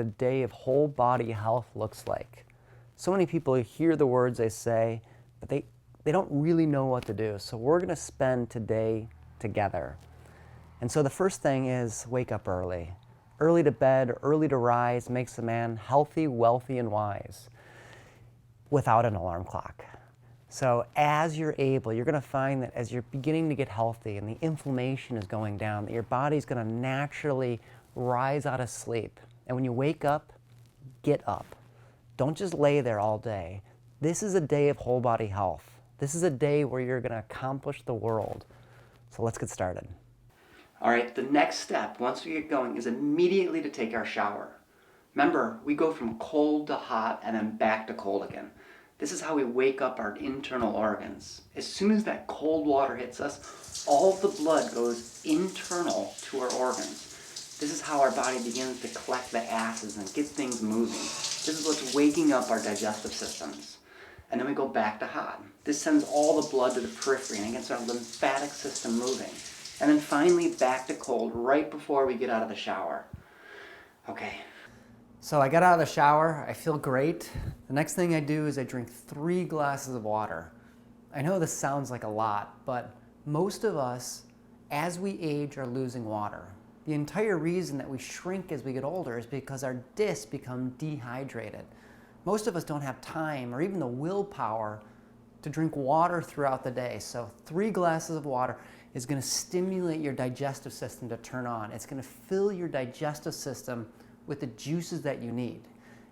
a day of whole body health looks like. So many people hear the words they say, but they don't really know what to do. So we're gonna spend today together. And so the first thing is wake up early. Early to bed, early to rise makes a man healthy, wealthy, and wise without an alarm clock. So as you're able, you're gonna find that as you're beginning to get healthy and the inflammation is going down, that your body's gonna naturally rise out of sleep. And when you wake up, get up. Don't just lay there all day. This is a day of whole body health. This is a day where you're gonna accomplish the world. So let's get started. All right, the next step, once we get going, is immediately to take our shower. Remember, we go from cold to hot and then back to cold again. This is how we wake up our internal organs. As soon as that cold water hits us, all the blood goes internal to our organs. This is how our body begins to collect the acids and get things moving. This is what's waking up our digestive systems. And then we go back to hot. This sends all the blood to the periphery and gets our lymphatic system moving. And then finally back to cold right before we get out of the shower. Okay. So I got out of the shower, I feel great. The next thing I do is I drink 3 glasses of water. I know this sounds like a lot, but most of us, as we age, are losing water. The entire reason that we shrink as we get older is because our discs become dehydrated. Most of us don't have time or even the willpower to drink water throughout the day. So 3 glasses of water is going to stimulate your digestive system to turn on. It's going to fill your digestive system with the juices that you need.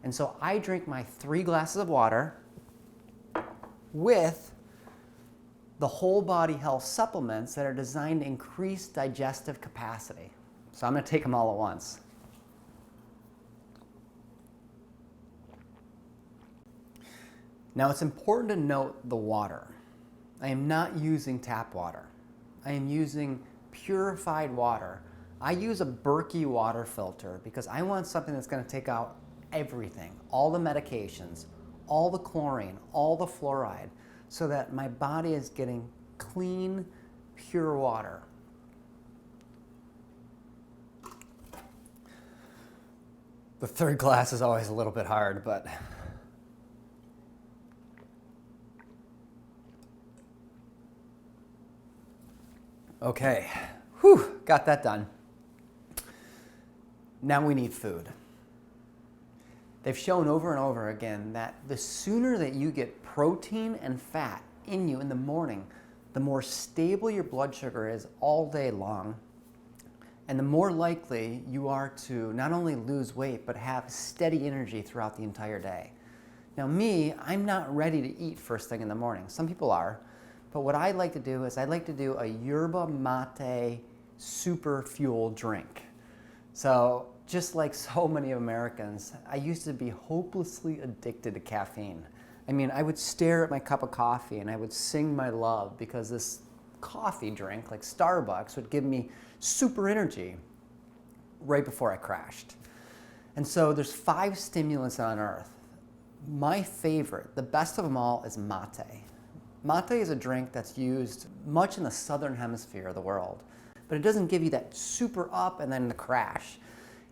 And so I drink my 3 glasses of water with the whole body health supplements that are designed to increase digestive capacity. So I'm going to take them all at once. Now it's important to note the water. I am not using tap water. I am using purified water. I use a Berkey water filter because I want something that's going to take out everything, all the medications, all the chlorine, all the fluoride, so that my body is getting clean, pure water. The 3rd glass is always a little bit hard, but okay, whew, got that done. Now we need food. They've shown over and over again that the sooner that you get protein and fat in you in the morning, the more stable your blood sugar is all day long, and the more likely you are to not only lose weight, but have steady energy throughout the entire day. Now me, I'm not ready to eat first thing in the morning. Some people are, but what I like to do is I like to do a yerba mate super fuel drink. So just like so many Americans, I used to be hopelessly addicted to caffeine. I mean, I would stare at my cup of coffee and I would sing my love because this coffee drink, like Starbucks, would give me super energy right before I crashed. And so there's 5 stimulants on earth. My favorite, the best of them all, is mate. Mate is a drink that's used much in the southern hemisphere of the world, but it doesn't give you that super up and then the crash.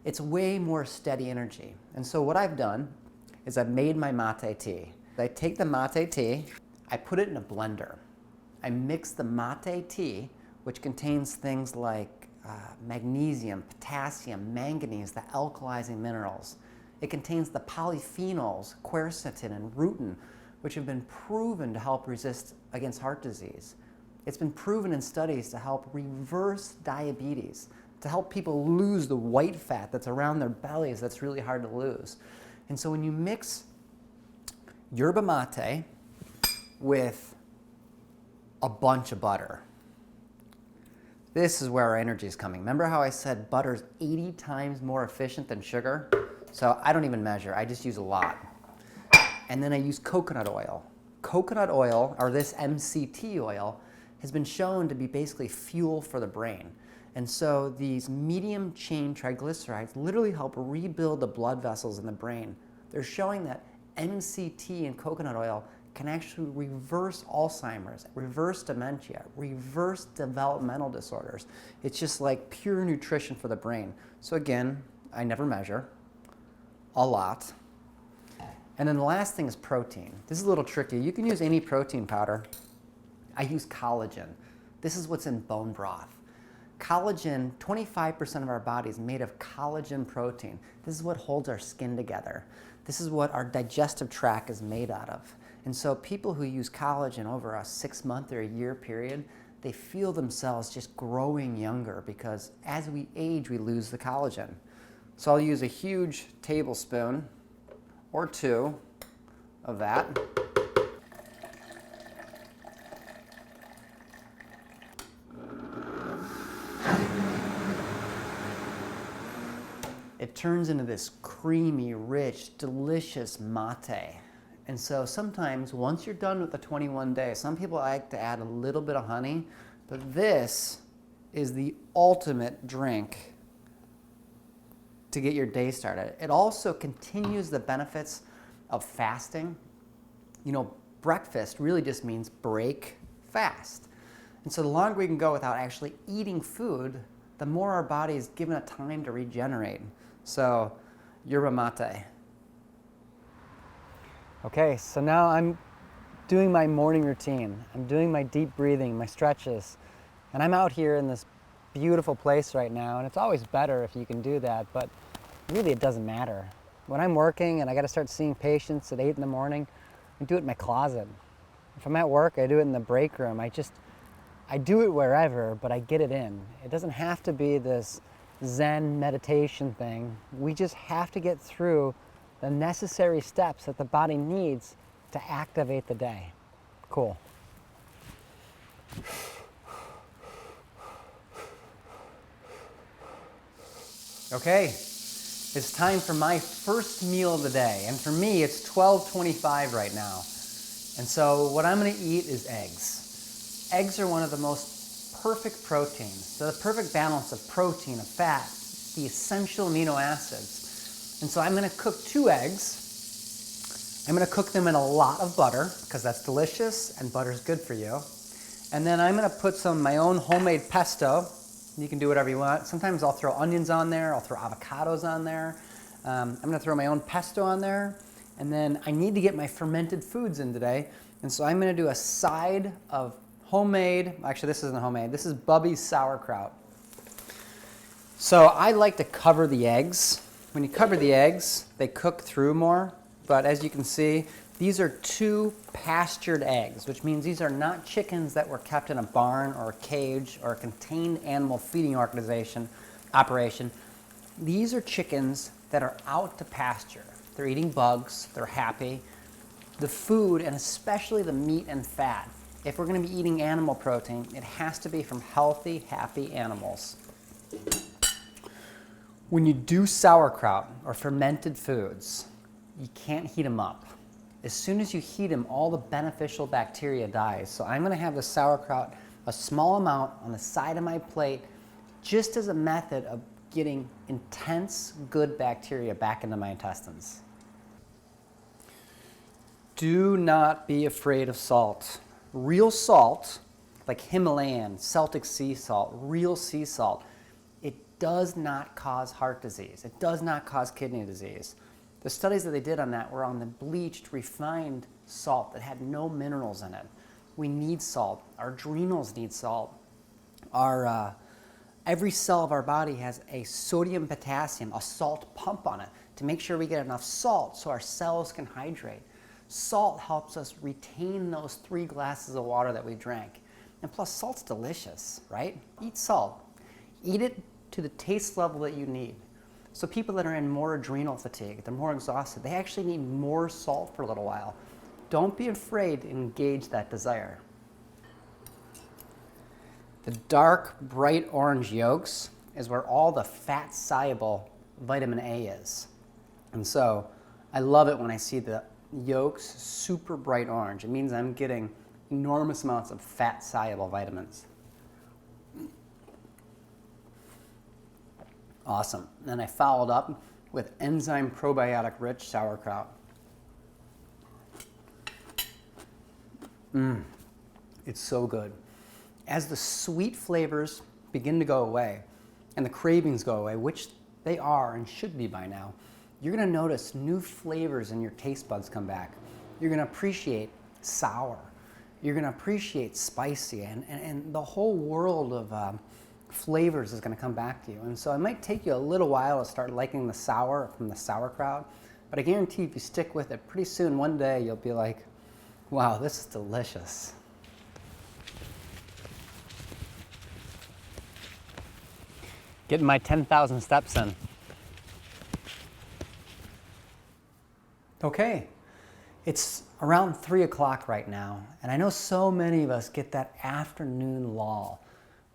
It's way more steady energy. And so what I've done is I've made my mate tea. I take the mate tea, I put it in a blender. I mix the mate tea, which contains things like magnesium, potassium, manganese, the alkalizing minerals. It contains the polyphenols, quercetin and rutin, which have been proven to help resist against heart disease. It's been proven in studies to help reverse diabetes, to help people lose the white fat that's around their bellies that's really hard to lose. And so when you mix yerba mate with a bunch of butter, this is where our energy is coming. Remember how I said butter's 80 times more efficient than sugar? So I don't even measure, I just use a lot. And then I use coconut oil. Coconut oil, or this MCT oil, has been shown to be basically fuel for the brain. And so these medium chain triglycerides literally help rebuild the blood vessels in the brain. They're showing that MCT and coconut oil can actually reverse Alzheimer's, reverse dementia, reverse developmental disorders. It's just like pure nutrition for the brain. So again, I never measure. a lot. And then the last thing is protein. This is a little tricky. You can use any protein powder. I use collagen. This is what's in bone broth. Collagen, 25% of our body is made of collagen protein. This is what holds our skin together. This is what our digestive tract is made out of. And so people who use collagen over a 6-month or a year period, they feel themselves just growing younger because as we age, we lose the collagen. So I'll use a huge tablespoon or 2 of that. It turns into this creamy, rich, delicious mate. And so sometimes, once you're done with the 21 days, some people like to add a little bit of honey, but this is the ultimate drink to get your day started. It also continues the benefits of fasting. You know, breakfast really just means break fast. And so the longer we can go without actually eating food, the more our body is given a time to regenerate. So, yerba mate. Okay, so now I'm doing my morning routine. I'm doing my deep breathing, my stretches. And I'm out here in this beautiful place right now, and it's always better if you can do that, but really it doesn't matter. When I'm working and I gotta start seeing patients at 8 in the morning, I do it in my closet. If I'm at work, I do it in the break room. I do it wherever, but I get it in. It doesn't have to be this Zen meditation thing. We just have to get through the necessary steps that the body needs to activate the day. Cool. Okay, it's time for my first meal of the day. And for me, it's 12:25 right now. And so what I'm gonna eat is eggs. Eggs are one of the most perfect proteins. They're the perfect balance of protein, of fat, the essential amino acids. And so I'm gonna cook 2 eggs. I'm gonna cook them in a lot of butter, because that's delicious and butter's good for you. And then I'm gonna put some of my own homemade pesto. You can do whatever you want. Sometimes I'll throw onions on there, I'll throw avocados on there. I'm gonna throw my own pesto on there. And then I need to get my fermented foods in today. And so I'm gonna do a side of homemade, actually this isn't homemade, this is Bubby's sauerkraut. So I like to cover the eggs. When you cover the eggs, they cook through more. But as you can see, these are 2 pastured eggs, which means these are not chickens that were kept in a barn or a cage or a contained animal feeding operation. These are chickens that are out to pasture. They're eating bugs, they're happy. The food, and especially the meat and fat, if we're going to be eating animal protein, it has to be from healthy, happy animals. When you do sauerkraut or fermented foods, you can't heat them up. As soon as you heat them, all the beneficial bacteria dies. So I'm going to have the sauerkraut, a small amount on the side of my plate, just as a method of getting intense, good bacteria back into my intestines. Do not be afraid of salt. Real salt, like Himalayan, Celtic sea salt, real sea salt, it does not cause heart disease. It does not cause kidney disease. The studies that they did on that were on the bleached, refined salt that had no minerals in it. We need salt. Our adrenals need salt. Every cell of our body has a sodium potassium, a salt pump on it to make sure we get enough salt so our cells can hydrate. Salt helps us retain those 3 glasses of water that we drank. And plus, salt's delicious, right? Eat salt. Eat it to the taste level that you need. So people that are in more adrenal fatigue, they're more exhausted, they actually need more salt for a little while. Don't be afraid to engage that desire. The dark, bright orange yolks is where all the fat-soluble vitamin A is. And so I love it when I see the yolks super bright orange. It means I'm getting enormous amounts of fat-soluble vitamins. Awesome. Then I followed up with enzyme probiotic-rich sauerkraut. It's so good. As the sweet flavors begin to go away and the cravings go away, which they are and should be by now, you're gonna notice new flavors in your taste buds come back. You're gonna appreciate sour. You're gonna appreciate spicy, and the whole world of flavors is gonna come back to you. And so it might take you a little while to start liking the sour from the sauerkraut, but I guarantee if you stick with it, pretty soon, one day, you'll be like, wow, this is delicious. Getting my 10,000 steps in. Okay, it's around 3 o'clock right now, and I know so many of us get that afternoon lull.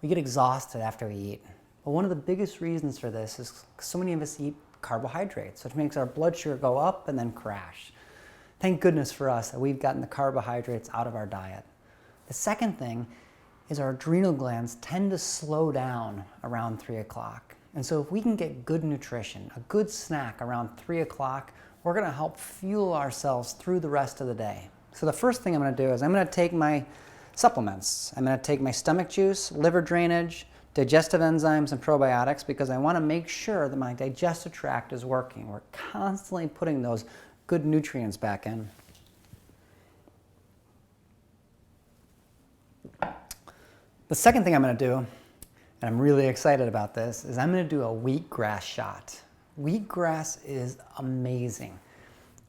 We get exhausted after we eat. But one of the biggest reasons for this is so many of us eat carbohydrates, which makes our blood sugar go up and then crash. Thank goodness for us that we've gotten the carbohydrates out of our diet. The second thing is our adrenal glands tend to slow down around 3 o'clock. And so if we can get good nutrition, a good snack around 3 o'clock, we're gonna help fuel ourselves through the rest of the day. So the first thing I'm gonna do is I'm gonna take my supplements. I'm gonna take my stomach juice, liver drainage, digestive enzymes, and probiotics because I wanna make sure that my digestive tract is working. We're constantly putting those good nutrients back in. The second thing I'm gonna do, and I'm really excited about this, is I'm gonna do a wheatgrass shot. Wheatgrass is amazing.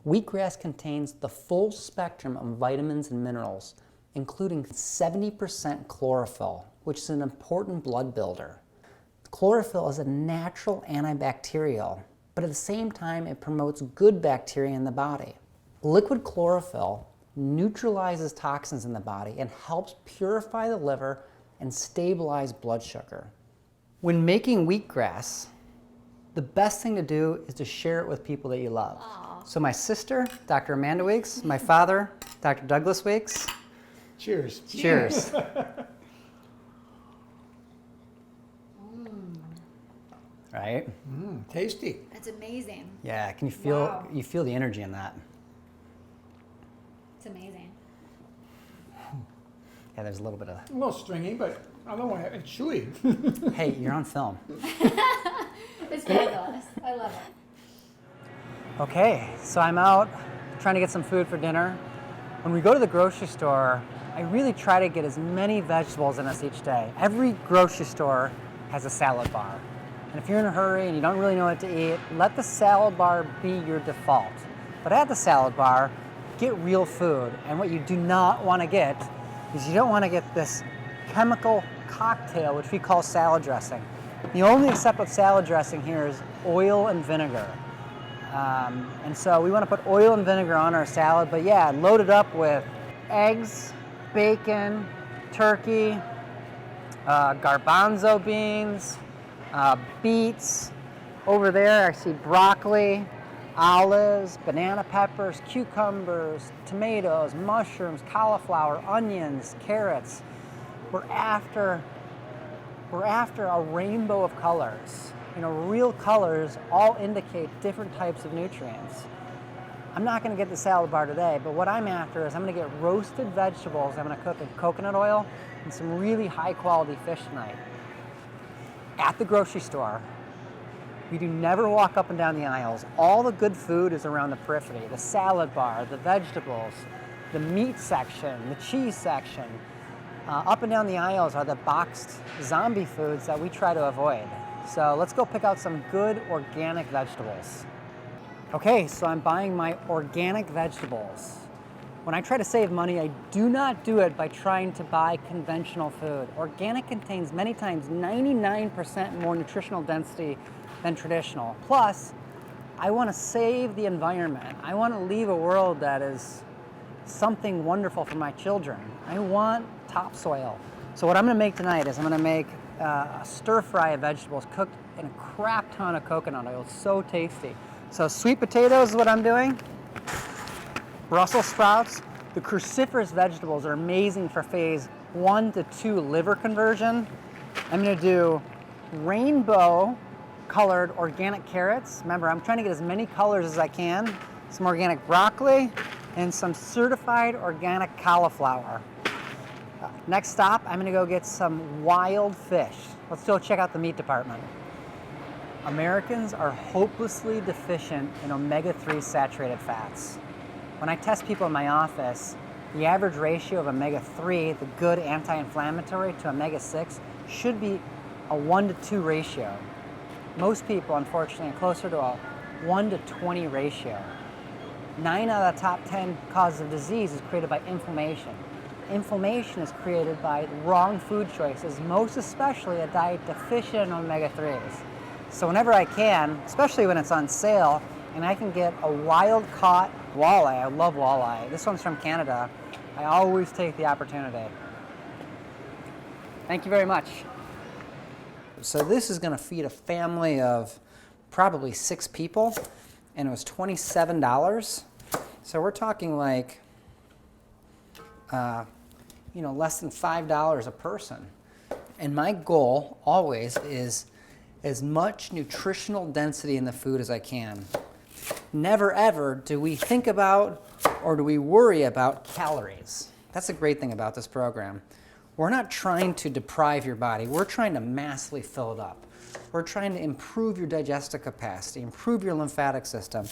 Wheatgrass contains the full spectrum of vitamins and minerals, including 70% chlorophyll, which is an important blood builder. Chlorophyll is a natural antibacterial, but at the same time, it promotes good bacteria in the body. Liquid chlorophyll neutralizes toxins in the body and helps purify the liver and stabilize blood sugar. When making wheatgrass, the best thing to do is to share it with people that you love. Aww. So my sister, Dr. Amanda Weeks, my father, Dr. Douglas Weeks. Cheers. Cheers. Right? Tasty. That's amazing. Yeah, can you feel, Wow. you feel the energy in that? It's amazing. Yeah, there's a little bit of, A little stringy, but I don't want it's chewy. hey, you're on film. It's fabulous. I love it. Okay, so I'm out trying to get some food for dinner. When we go to the grocery store, I really try to get as many vegetables in us each day. Every grocery store has a salad bar. And if you're in a hurry and you don't really know what to eat, let the salad bar be your default. But at the salad bar, get real food. And what you do not want to get is you don't want to get this chemical cocktail, which we call salad dressing. The only accepted salad dressing here is oil and vinegar. And so we want to put oil and vinegar on our salad, but yeah, load it up with eggs, bacon, turkey, garbanzo beans, beets. Over there I see broccoli, olives, banana peppers, cucumbers, tomatoes, mushrooms, cauliflower, onions, carrots. We're after a rainbow of colors. You know, real colors all indicate different types of nutrients. I'm not going to get the salad bar today, but what I'm after is I'm going to get roasted vegetables I'm going to cook in coconut oil and some really high quality fish tonight. At the grocery store, we do never walk up and down the aisles. All the good food is around the periphery. The salad bar, the vegetables, the meat section, the cheese section. Up and down the aisles are the boxed zombie foods that we try to avoid. So let's go pick out some good organic vegetables. Okay, so I'm buying my organic vegetables. When I try to save money, I do not do it by trying to buy conventional food. Organic contains many times 99% more nutritional density than traditional. Plus, I want to save the environment. I want to leave a world that is something wonderful for my children. I want topsoil. So what I'm going to make tonight is I'm going to make a stir fry of vegetables cooked in a crap ton of coconut oil. It's so tasty. So sweet potatoes is what I'm doing. Brussels sprouts. The cruciferous vegetables are amazing for phase 1 to 2 liver conversion. I'm going to do rainbow colored organic carrots. Remember, I'm trying to get as many colors as I can. Some organic broccoli and some certified organic cauliflower. Next stop, I'm going to go get some wild fish. Let's go check out the meat department. Americans are hopelessly deficient in omega-3 saturated fats. When I test people in my office, the average ratio of omega-3, the good anti-inflammatory, to omega-6 should be a 1-to-2 ratio. Most people, unfortunately, are closer to a 1-to-20 ratio. 9 out of the top 10 causes of disease is created by inflammation. Inflammation is created by wrong food choices, most especially a diet deficient in omega-3s. So whenever I can, especially when it's on sale, and I can get a wild-caught walleye, I love walleye, this one's from Canada, I always take the opportunity. Thank you very much. So this is going to feed a family of probably 6 people, and it was $27. So we're talking like, less than $5 a person. And my goal always is as much nutritional density in the food as I can. Never ever do we think about or do we worry about calories. That's the great thing about this program. We're not trying to deprive your body. We're trying to massively fill it up. We're trying to improve your digestive capacity, improve your lymphatic system,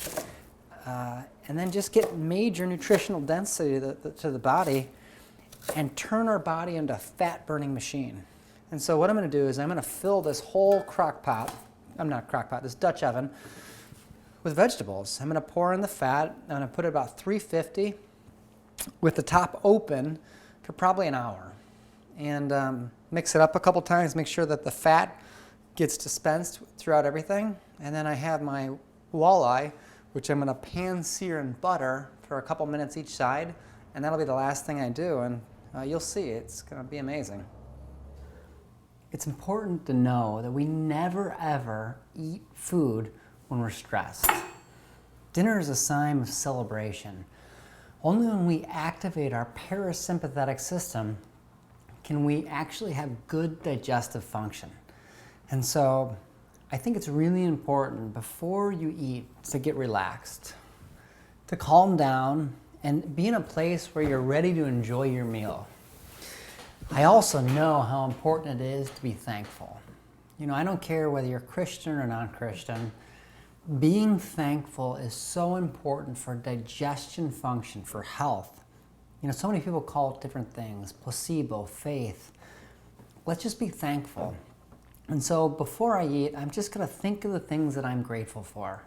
and then just get major nutritional density to the body and turn our body into a fat-burning machine. And so what I'm going to do is I'm going to fill this whole this Dutch oven with vegetables. I'm going to pour in the fat. I'm going to put it about 350 with the top open for probably an hour. And mix it up a couple times, make sure that the fat gets dispensed throughout everything. And then I have my walleye, which I'm going to pan sear in butter for a couple minutes each side. And that'll be the last thing I do. And you'll see, it's going to be amazing. It's important to know that we never ever eat food when we're stressed. Dinner is a sign of celebration. Only when we activate our parasympathetic system can we actually have good digestive function. And so I think it's really important before you eat to get relaxed, to calm down and be in a place where you're ready to enjoy your meal. I also know how important it is to be thankful. I don't care whether you're Christian or non-Christian. Being thankful is so important for digestion function, for health. So many people call it different things, placebo, faith. Let's just be thankful. And so before I eat, I'm just going to think of the things that I'm grateful for.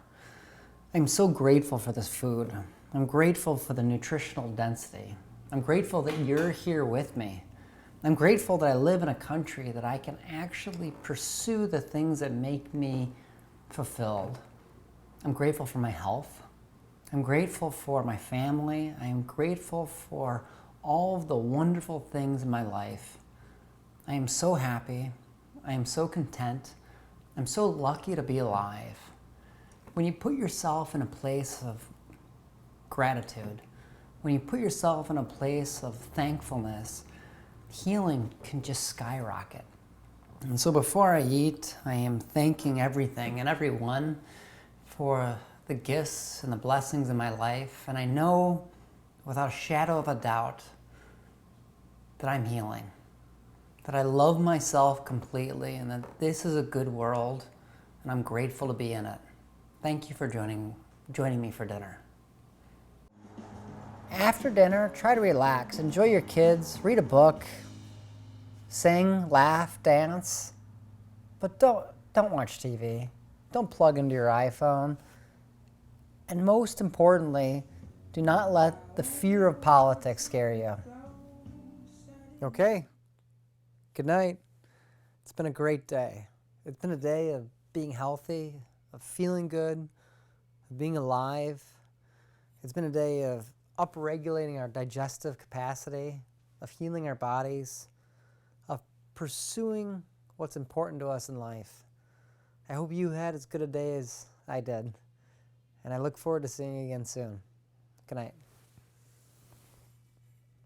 I'm so grateful for this food. I'm grateful for the nutritional density. I'm grateful that you're here with me. I'm grateful that I live in a country that I can actually pursue the things that make me fulfilled. I'm grateful for my health. I'm grateful for my family. I am grateful for all of the wonderful things in my life. I am so happy. I am so content. I'm so lucky to be alive. When you put yourself in a place of gratitude, when you put yourself in a place of thankfulness, healing can just skyrocket. And so before I eat, I am thanking everything and everyone for the gifts and the blessings in my life. And I know without a shadow of a doubt that I'm healing, that I love myself completely, and that this is a good world, and I'm grateful to be in it. Thank you for joining me for dinner. After dinner, try to relax. Enjoy your kids, read a book, sing, laugh, dance, but don't watch TV. Don't plug into your iPhone. And most importantly, do not let the fear of politics scare you. Okay? Good night. It's been a great day. It's been a day of being healthy, of feeling good, of being alive. It's been a day of upregulating our digestive capacity, of healing our bodies, of pursuing what's important to us in life. I hope you had as good a day as I did, and I look forward to seeing you again soon. Good night.